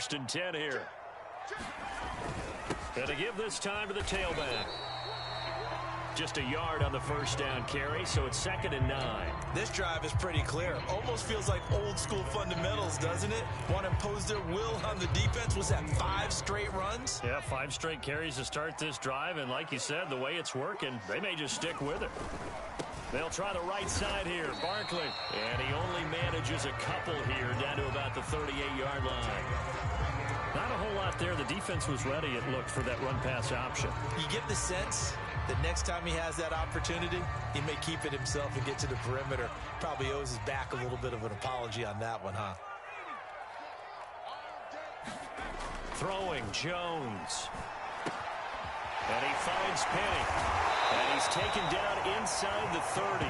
1st and 10 here. Gonna give this time to the tailback. Just a yard on the first down carry, so it's 2nd and 9. This drive is pretty clear. Almost feels like old school fundamentals, doesn't it? Want to impose their will on the defense. Was that 5 straight runs? Yeah, 5 straight carries to start this drive, and like you said, the way it's working, they may just stick with it. They'll try the right side here, Barkley. And he only manages a couple here down to about the 38-yard line. Not a whole lot there. The defense was ready, it looked, for that run-pass option. You get the sense that next time he has that opportunity, he may keep it himself and get to the perimeter. Probably owes his back a little bit of an apology on that one, huh? Throwing, Jones. And he finds Penny. And he's taken down inside the 30.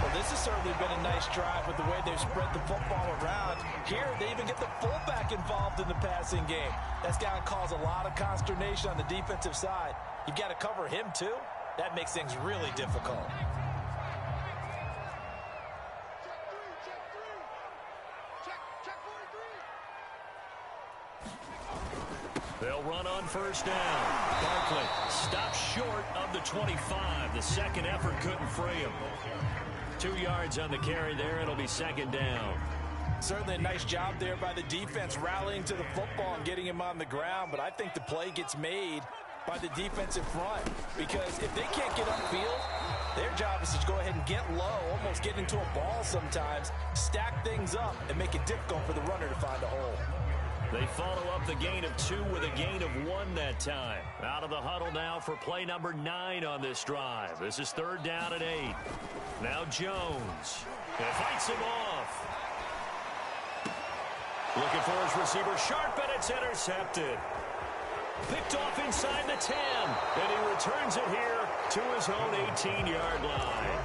Well, this has certainly been a nice drive with the way they've spread the football around. Here, they even get the fullback involved in the passing game. That's got to cause a lot of consternation on the defensive side. You've got to cover him, too. That makes things really difficult. They'll run on first down. Barkley stops short of the 25. The second effort couldn't free him. 2 yards on the carry there. It'll be 2nd down. Certainly a nice job there by the defense rallying to the football and getting him on the ground. But I think the play gets made by the defensive front, because if they can't get upfield, their job is to go ahead and get low, almost get into a ball sometimes, stack things up, and make it difficult for the runner to find a hole. They follow up the gain of 2 with a gain of 1 that time. Out of the huddle now for play number 9 on this drive. This is 3rd down and 8. Now Jones. And fights him off. Looking for his receiver, sharp, and it's intercepted. Picked off inside the 10, and he returns it here to his own 18-yard line.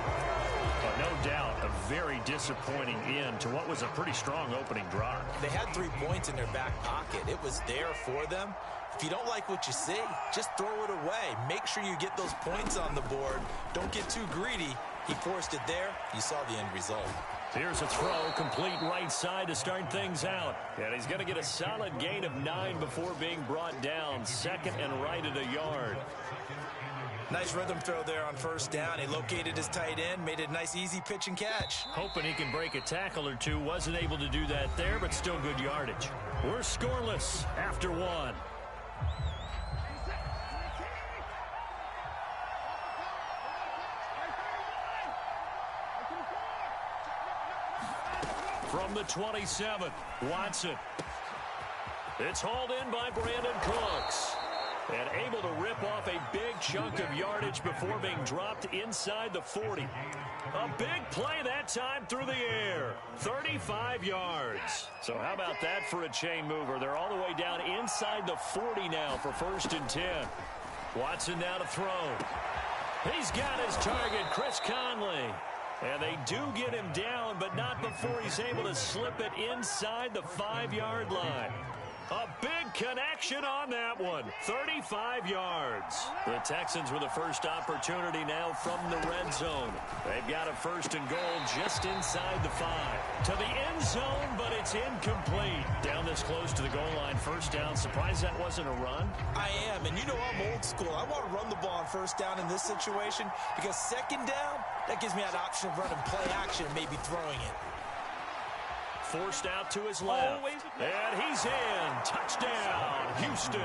No doubt a very disappointing end to what was a pretty strong opening drive. They had 3 points in their back pocket. It was there for them. If you don't like what you see, just throw it away. Make sure you get those points on the board. Don't get too greedy. He forced it there. You saw the end result. Here's a throw, complete right side to start things out. And he's going to get a solid gain of 9 before being brought down. 2nd and right at a yard. Nice rhythm throw there on first down. He located his tight end, made it a nice easy pitch and catch. Hoping he can break a tackle or two. Wasn't able to do that there, but still good yardage. We're scoreless after 1. From the 27, Watson. It's hauled in by Brandon Cooks. And able to rip off a big chunk of yardage before being dropped inside the 40. A big play that time through the air. 35 yards. So how about that for a chain mover? They're all the way down inside the 40 now for 1st and 10. Watson now to throw. He's got his target, Chris Conley. And they do get him down, but not before he's able to slip it inside the 5-yard line. A big connection on that one. 35 yards. The Texans with the first opportunity now from the red zone. They've got a 1st and goal just inside the 5. To the end zone, but it's incomplete. Down this close to the goal line, 1st down. Surprised that wasn't a run? I am, and you know I'm old school. I want to run the ball on 1st down in this situation because 2nd down, that gives me that option of running play action and maybe throwing it. Forced out to his left. And he's in. Touchdown, Houston.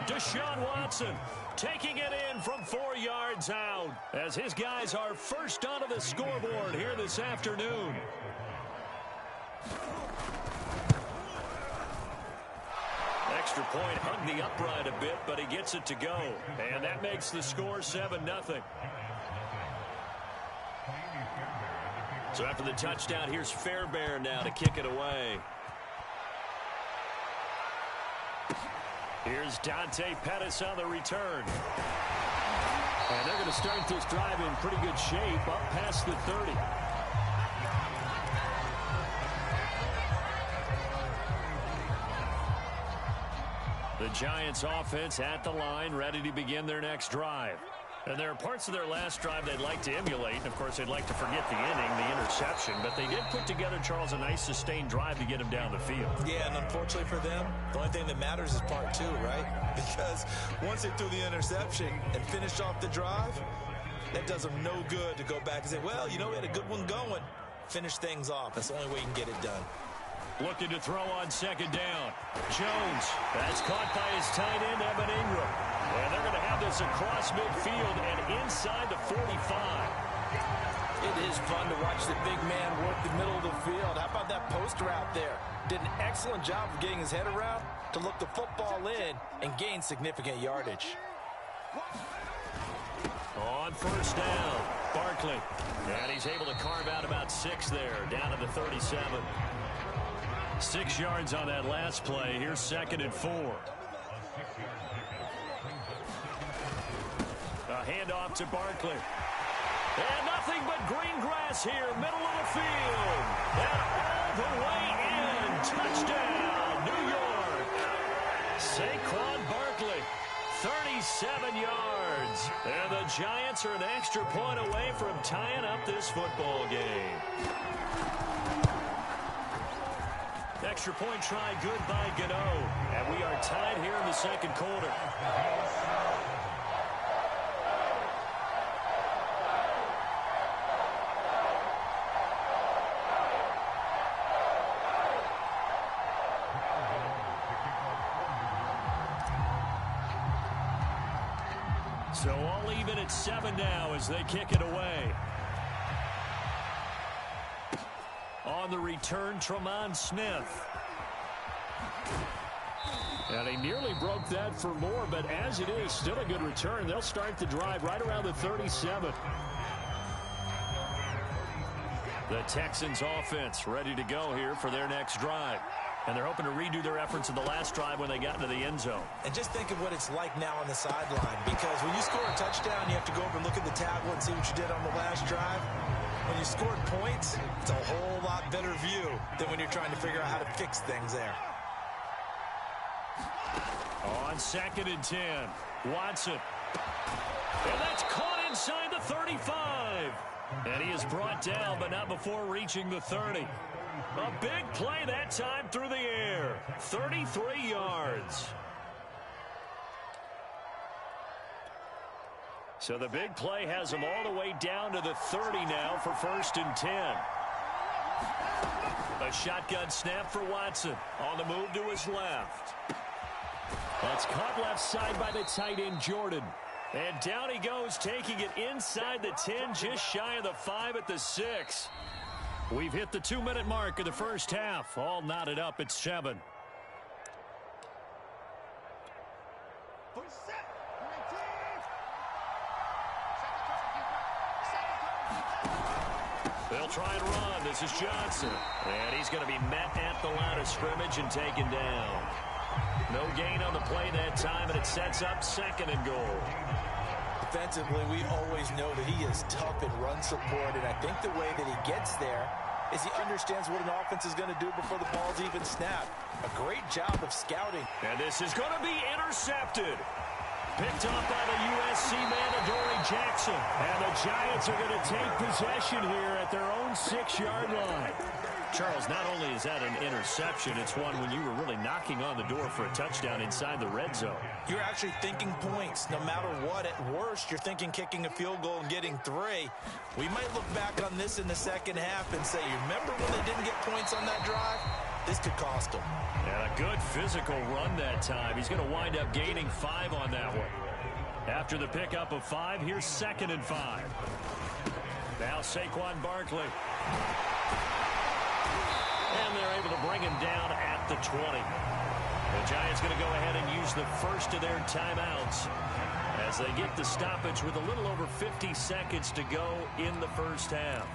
Deshaun Watson taking it in from 4 yards out as his guys are first onto the scoreboard here this afternoon. Extra point hugged the upright a bit, but he gets it to go. And that makes the score 7-0. So after the touchdown, here's Fairbairn now to kick it away. Here's Dante Pettis on the return. And they're going to start this drive in pretty good shape, up past the 30. The Giants offense at the line, ready to begin their next drive. And there are parts of their last drive they'd like to emulate. And, of course, they'd like to forget the inning, the interception. But they did put together, Charles, a nice sustained drive to get him down the field. Yeah, and unfortunately for them, the only thing that matters is part two, right? Because once they threw the interception and finished off the drive, that does them no good to go back and say, well, you know, we had a good one going. Finish things off. That's the only way you can get it done. Looking to throw on second down. Jones. That's caught by his tight end, Evan Ingram. And they're going to have this across midfield and inside the 45. It is fun to watch the big man work the middle of the field. How about that post route there? Did an excellent job of getting his head around to look the football in and gain significant yardage. On first down, Barkley. And he's able to carve out about 6 there, down to the 37. 6 yards on that last play. Here's 2nd and 4. A handoff to Barkley. And nothing but green grass here, middle of the field. And all the way in. Touchdown, New York. Saquon Barkley, 37 yards. And the Giants are an extra point away from tying up this football game. Extra point try good by Gano. And we are tied here in the second quarter. So all even at 7 now as they kick it away. On the return, Tremont Smith. And he nearly broke that for more, but as it is, still a good return. They'll start the drive right around the 37. The Texans offense ready to go here for their next drive. And they're hoping to redo their efforts in the last drive when they got into the end zone. And just think of what it's like now on the sideline, because when you score a touchdown, you have to go over and look at the tablet and see what you did on the last drive. When you scored points, it's a whole lot better view than when you're trying to figure out how to fix things there. On 2nd and 10, Watson. And that's caught inside the 35. And he is brought down, but not before reaching the 30. A big play that time through the air. 33 yards. So the big play has him all the way down to the 30 now for 1st and 10. A shotgun snap for Watson. On the move to his left. That's caught left side by the tight end, Jordan. And down he goes, taking it inside the 10, just shy of the 5 at the 6. We've hit the 2-minute mark of the first half. All knotted up at 7. They'll try and run. This is Johnson. And he's going to be met at the line of scrimmage and taken down. No gain on the play that time, and it sets up 2nd and goal. Defensively, we always know that he is tough in run support, and I think the way that he gets there is he understands what an offense is going to do before the ball's even snapped. A great job of scouting. And this is going to be intercepted. Picked off by the USC man, Adoree Jackson. And the Giants are going to take possession here at their own 6-yard line. Charles, not only is that an interception, it's one when you were really knocking on the door for a touchdown inside the red zone. You're actually thinking points no matter what. At worst, you're thinking kicking a field goal and getting 3. We might look back on this in the second half and say, you remember when they didn't get points on that drive? This could cost them. And a good physical run that time. He's going to wind up gaining 5 on that one. After the pickup of 5, here's 2nd and 5. Now Saquon Barkley. And they're able to bring him down at the 20. The Giants going to go ahead and use the first of their timeouts as they get the stoppage with a little over 50 seconds to go in the first half.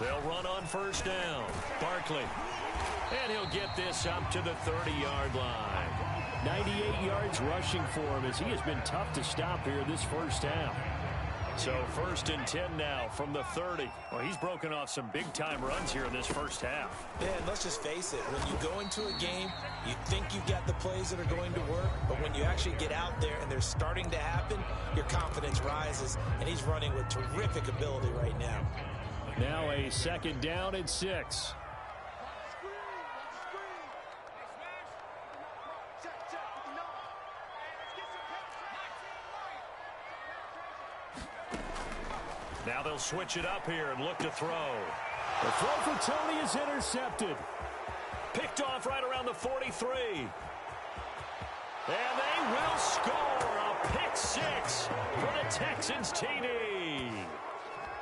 They'll run on first down. Barkley. And he'll get this up to the 30-yard line. 98 yards rushing for him as he has been tough to stop here this first half. So 1st and 10 now from the 30. Well, he's broken off some big-time runs here in this first half. Yeah, and let's just face it. When you go into a game, you think you've got the plays that are going to work, but when you actually get out there and they're starting to happen, your confidence rises, and he's running with terrific ability right now. Now a 2nd down and 6. Now they'll switch it up here and look to throw. The throw for Tony is intercepted. Picked off right around the 43. And they will score a pick 6 for the Texans TD.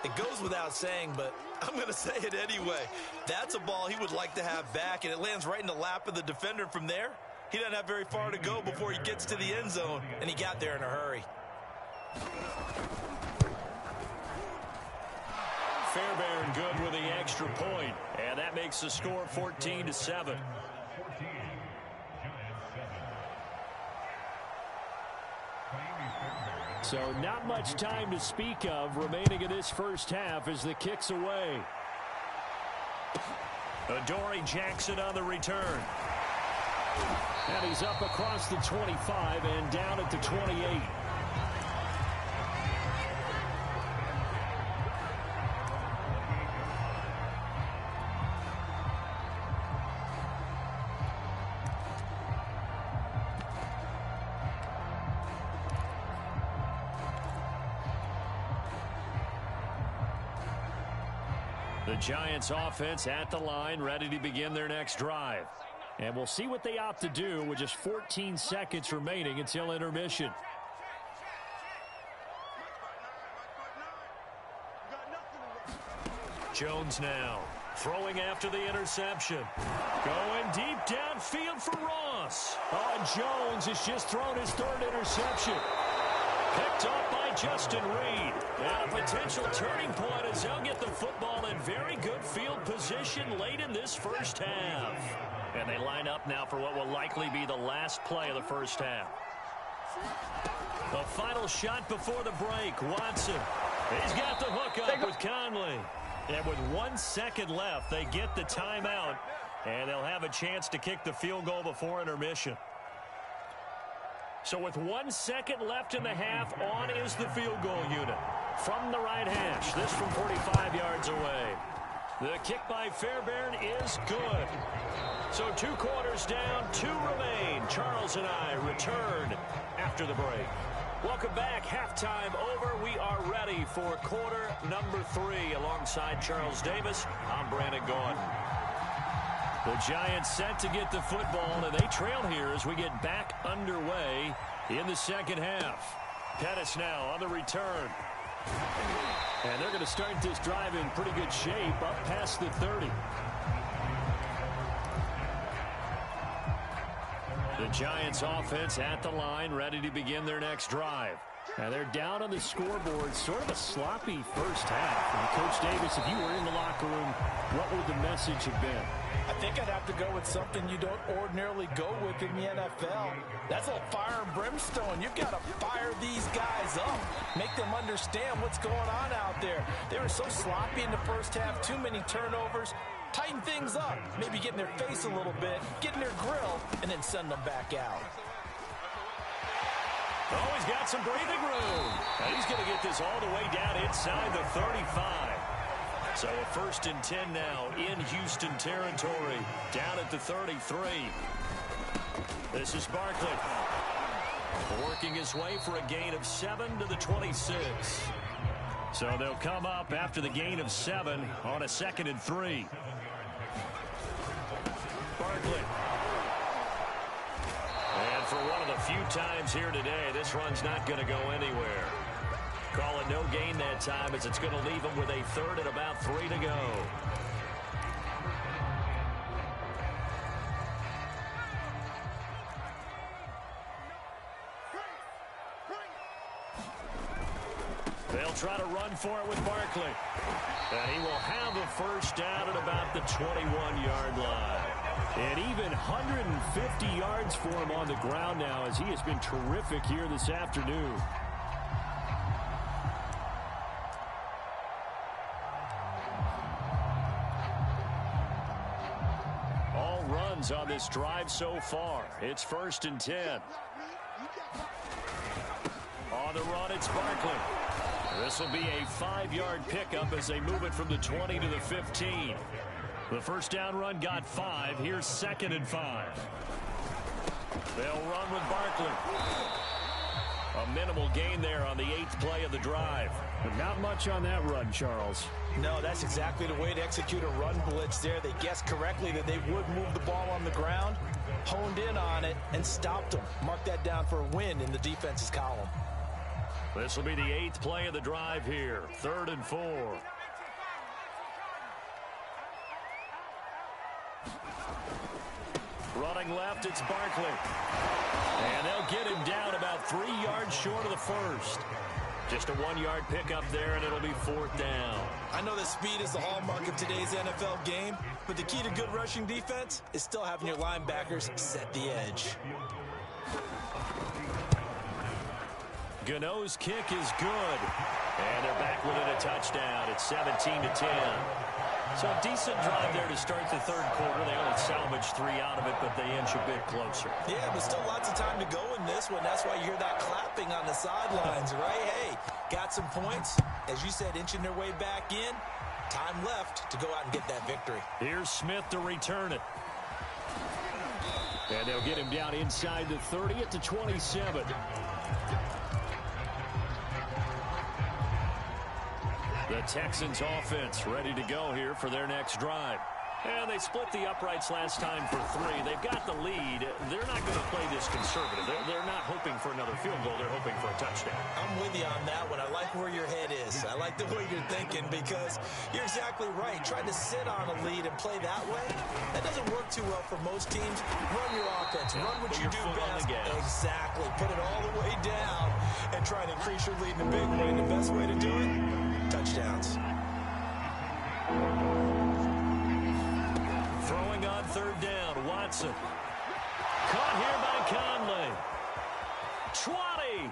It goes without saying, but I'm going to say it anyway. That's a ball he would like to have back, and it lands right in the lap of the defender from there. He doesn't have very far to go before he gets to the end zone, and he got there in a hurry. Fairbairn good with the extra point, and that makes the score 14-7. So not much time to speak of remaining in this first half as the kick's away. Adoree Jackson on the return. And he's up across the 25 and down at the 28. The Giants offense at the line, ready to begin their next drive. And we'll see what they opt to do with just 14 seconds remaining until intermission. Jones now throwing after the interception. Going deep downfield for Ross. Oh, and Jones has just thrown his 3rd interception. Picked up by Justin Reed. And a potential turning point as they'll get the football in very good field position late in this first half. And they line up now for what will likely be the last play of the first half. The final shot before the break. Watson. He's got the hook up with Conley. And with 1 second left, they get the timeout. And they'll have a chance to kick the field goal before intermission. So with 1 second left in the half, on is the field goal unit. From the right hash, this from 45 yards away. The kick by Fairbairn is good. So 2 quarters down, 2 remain. Charles and I return after the break. Welcome back. Halftime over. We are ready for quarter number 3. Alongside Charles Davis, I'm Brandon Gordon. The Giants set to get the football, and they trail here as we get back underway in the second half. Pettis now on the return. And they're going to start this drive in pretty good shape up past the 30. The Giants offense at the line, ready to begin their next drive. And they're down on the scoreboard, sort of a sloppy first half. And Coach Davis, if you were in the locker room, what would the message have been? I think I'd have to go with something you don't ordinarily go with in the NFL. That's a fire and brimstone. You've got to fire these guys up. Make them understand what's going on out there. They were so sloppy in the first half, too many turnovers. Tighten things up. Maybe get in their face a little bit, get in their grill, and then send them back out. Oh, he's got some breathing room. And he's going to get this all the way down inside the 35. So a 1st and 10 now in Houston territory, down at the 33. This is Barkley. Working his way for a gain of 7 to the 26. So they'll come up after the gain of 7 on a 2nd and 3. Barkley. And for one of the few times here today, this run's not going to go anywhere. Call it no gain that time as it's going to leave him with a 3rd and about 3 to go. They'll try to run for it with Barkley. And he will have a first down at about the 21-yard line. And even 150 yards for him on the ground now as he has been terrific here this afternoon. runs on this drive so far. It's 1st and 10. On the run, it's Barkley. This will be a 5-yard pickup as they move it from the 20 to the 15. The first down run got 5. Here's 2nd and 5. They'll run with Barkley. A minimal gain there on the 8th play of the drive. But not much on that run, Charles. No, that's exactly the way to execute a run blitz there. They guessed correctly that they would move the ball on the ground, honed in on it, and stopped them. Mark that down for a win in the defense's column. This will be the 8th play of the drive here. 3rd and 4. Running left, it's Barkley. And they'll get him down about 3 yards short of the first. Just a 1-yard pickup there, and it'll be 4th down. I know that speed is the hallmark of today's NFL game, but the key to good rushing defense is still having your linebackers set the edge. Gano's kick is good. And they're back within a touchdown. It's 17-10. So a decent drive there to start the 3rd quarter. They only salvaged 3 out of it, but they inch a bit closer. Yeah, but still lots of time to go in this one. That's why you hear that clapping on the sidelines, right? Hey, got some points. As you said, inching their way back in. Time left to go out and get that victory. Here's Smith to return it. And they'll get him down inside the 30 at the 27. The Texans offense ready to go here for their next drive. And they split the uprights last time for 3. They've got the lead. They're not going to play this conservative. They're not hoping for another field goal. They're hoping for a touchdown. I'm with you on that one. I like where your head is. I like the way you're thinking because you're exactly right. Trying to sit on a lead and play that way, that doesn't work too well for most teams. Run your offense. Run what you do best. Exactly. Put it all the way down and try to increase your lead in a big way. And the best way to do it, touchdowns. Throwing on 3rd down, Watson. Caught here by Conley. 20.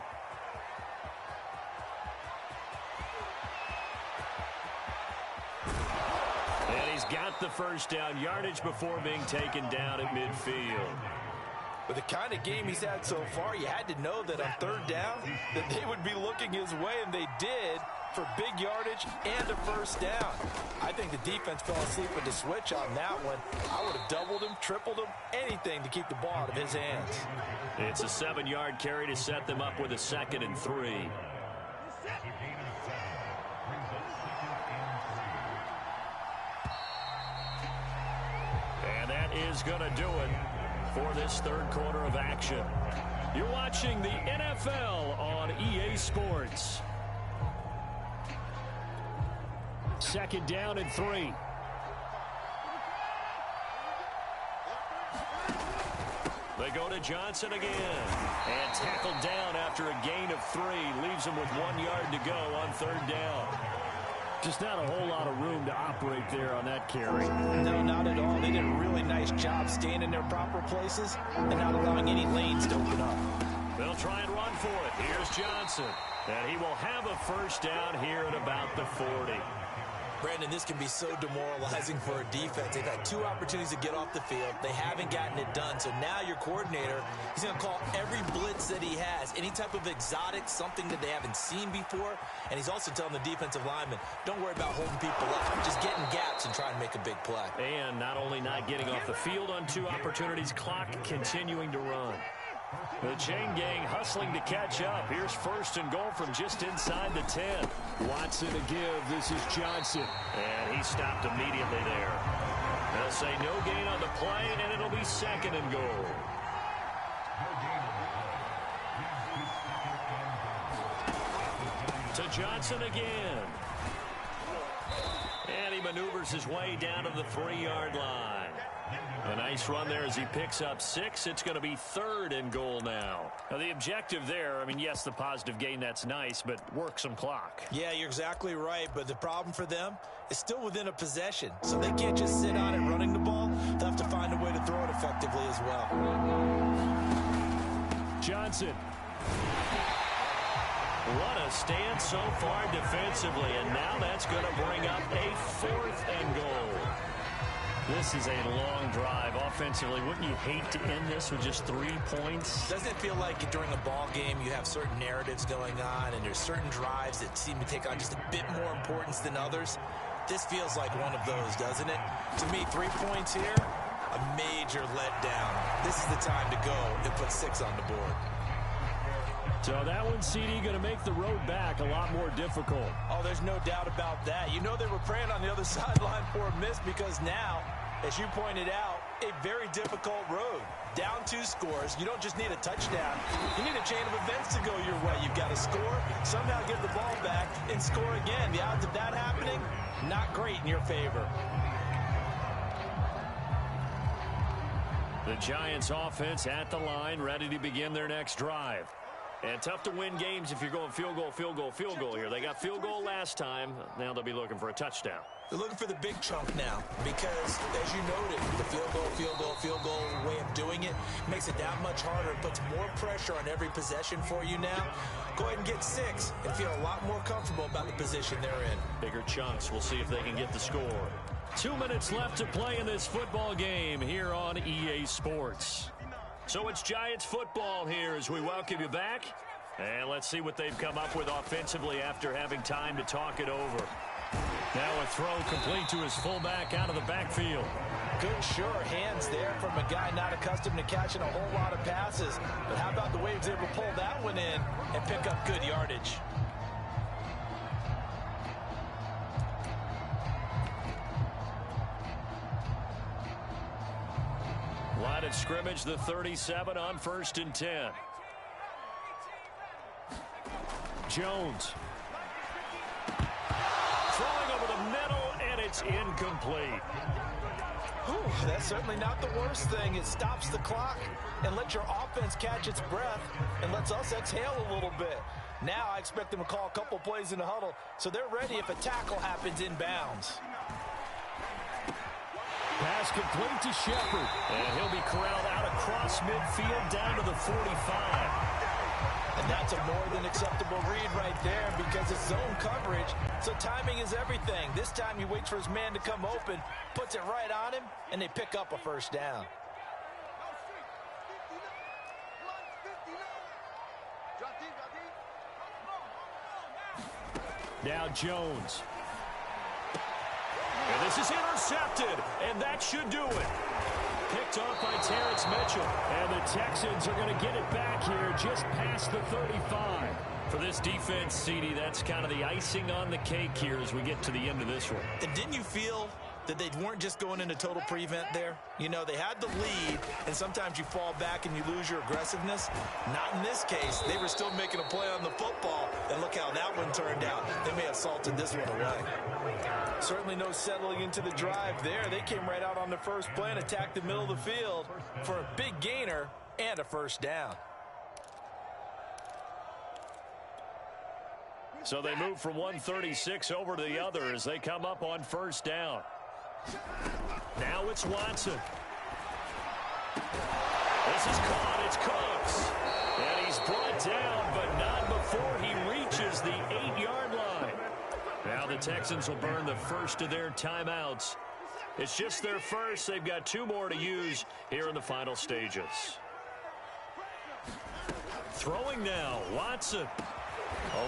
And he's got the first down, yardage before being taken down at midfield. With the kind of game he's had so far, you had to know that on 3rd down that they would be looking his way, and they did for big yardage and a first down. I think the defense fell asleep with the switch on that one. I would have doubled him, tripled him, anything to keep the ball out of his hands. It's a 7-yard carry to set them up with a 2nd and 3. And that is going to do it for this 3rd quarter of action. You're watching the NFL on EA Sports. 2nd down and 3. They go to Johnson again. And tackled down after a gain of 3. Leaves him with 1 yard to go on 3rd down. Just not a whole lot of room to operate there on that carry. No, not at all. They did a really nice job staying in their proper places and not allowing any lanes to open up. They'll try and run for it. Here's Johnson. And he will have a first down here at about the 40. Brandon, this can be so demoralizing for a defense. They've had 2 opportunities to get off the field. They haven't gotten it done. So now your coordinator, he's going to call every blitz that he has, any type of exotic, something that they haven't seen before. And he's also telling the defensive lineman, don't worry about holding people up. Just get in gaps and try and make a big play. And not only not getting off the field on 2 opportunities, clock continuing to run. The chain gang hustling to catch up. Here's 1st and goal from just inside the 10. Watson to give. This is Johnson. And he stopped immediately there. They'll say no gain on the play, and it'll be 2nd and goal. To Johnson again. And he maneuvers his way down to the 3-yard line. A nice run there as he picks up 6. It's going to be 3rd and goal now. Now, the objective there, I mean, yes, the positive gain, that's nice, but work some clock. Yeah, you're exactly right, but the problem for them is still within a possession. So they can't just sit on it running the ball. They'll have to find a way to throw it effectively as well. Johnson. What a stand so far defensively, and now that's going to bring up a 4th and goal. This is a long drive offensively. Wouldn't you hate to end this with just 3 points? Doesn't it feel like during a ball game you have certain narratives going on and there's certain drives that seem to take on just a bit more importance than others? This feels like one of those, doesn't it? To me, 3 points here, a major letdown. This is the time to go and put 6 on the board. So that one, CD, going to make the road back a lot more difficult. Oh, there's no doubt about that. You know they were praying on the other sideline for a miss because now, as you pointed out, a very difficult road. Down 2 scores. You don't just need a touchdown. You need a chain of events to go your way. You've got to score, somehow get the ball back, and score again. The odds of that happening, not great in your favor. The Giants offense at the line, ready to begin their next drive. And tough to win games if you're going field goal, field goal, field goal here. They got field goal last time. Now they'll be looking for a touchdown. They're looking for the big chunk now because, as you noted, the field goal way of doing it makes it that much harder. It puts more pressure on every possession for you now. Go ahead and get 6 and feel a lot more comfortable about the position they're in. Bigger chunks. We'll see if they can get the score. 2 minutes left to play in this football game here on EA Sports. So it's Giants football here as we welcome you back. And let's see what they've come up with offensively after having time to talk it over. Now a throw complete to his fullback out of the backfield. Good, sure hands there from a guy not accustomed to catching a whole lot of passes. But how about the way he was able to pull that one in and pick up good yardage? Line of scrimmage, the 37 on 1st and 10. Jones. Throwing over the middle, and it's incomplete. Whew, that's certainly not the worst thing. It stops the clock and lets your offense catch its breath and lets us exhale a little bit. Now I expect them to call a couple plays in the huddle so they're ready if a tackle happens inbounds. Pass complete to Shepard. And he'll be corralled out across midfield down to the 45. And that's a more than acceptable read right there because it's zone coverage, so timing is everything. This time he waits for his man to come open, puts it right on him, and they pick up a first down. Now Jones. And this is intercepted, and that should do it. Picked off by Terrence Mitchell. And the Texans are going to get it back here just past the 35. For this defense, CD, that's kind of the icing on the cake here as we get to the end of this one. And didn't you feel that they weren't just going into total prevent there? You know, they had the lead, and sometimes you fall back and you lose your aggressiveness. Not in this case. They were still making a play on the football, and look how that one turned out. They may have salted this one away. Certainly no settling into the drive there. They came right out on the first play and attacked the middle of the field for a big gainer and a first down. So they move from 136 over to the other as they come up on first down. Now it's Watson. This is caught. It's Cooks. And he's brought down, but not before he reaches the 8-yard line. Now the Texans will burn the first of their timeouts. It's just their first. They've got 2 more to use here in the final stages. Throwing now, Watson.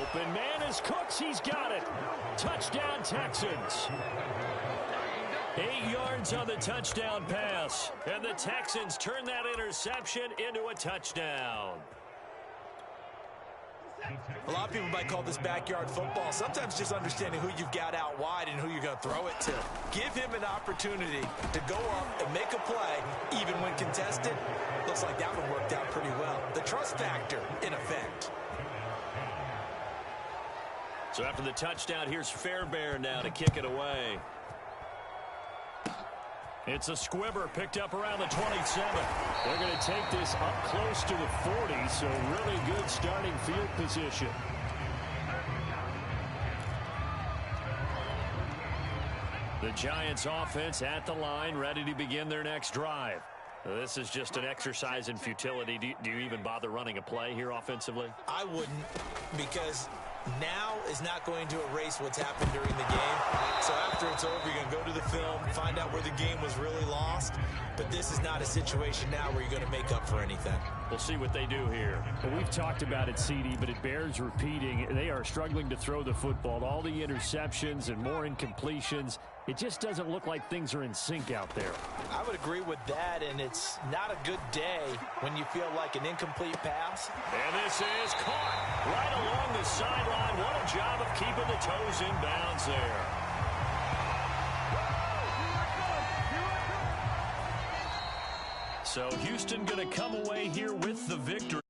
Open man is Cooks. He's got it. Touchdown, Texans. 8 yards on the touchdown pass. And the Texans turn that interception into a touchdown. A lot of people might call this backyard football. Sometimes just understanding who you've got out wide and who you're going to throw it to. Give him an opportunity to go up and make a play, even when contested. Looks like that one worked out pretty well. The trust factor, in effect. So after the touchdown, here's Fairbairn now to kick it away. It's a squibber picked up around the 27. They're going to take this up close to the 40, so really good starting field position. The Giants offense at the line, ready to begin their next drive. This is just an exercise in futility. Do you even bother running a play here offensively? I wouldn't, because now is not going to erase what's happened during the game. So after it's over, you're going to go to the film, find out where the game was really lost. But this is not a situation now where you're going to make up for anything. We'll see what they do here. Well, we've talked about it, CD, but it bears repeating. They are struggling to throw the football. All the interceptions and more incompletions. It just doesn't look like things are in sync out there. I would agree with that, and it's not a good day when you feel like an incomplete pass. And this is caught right along the sideline. What a job of keeping the toes in bounds there. So Houston going to come away here with the victory.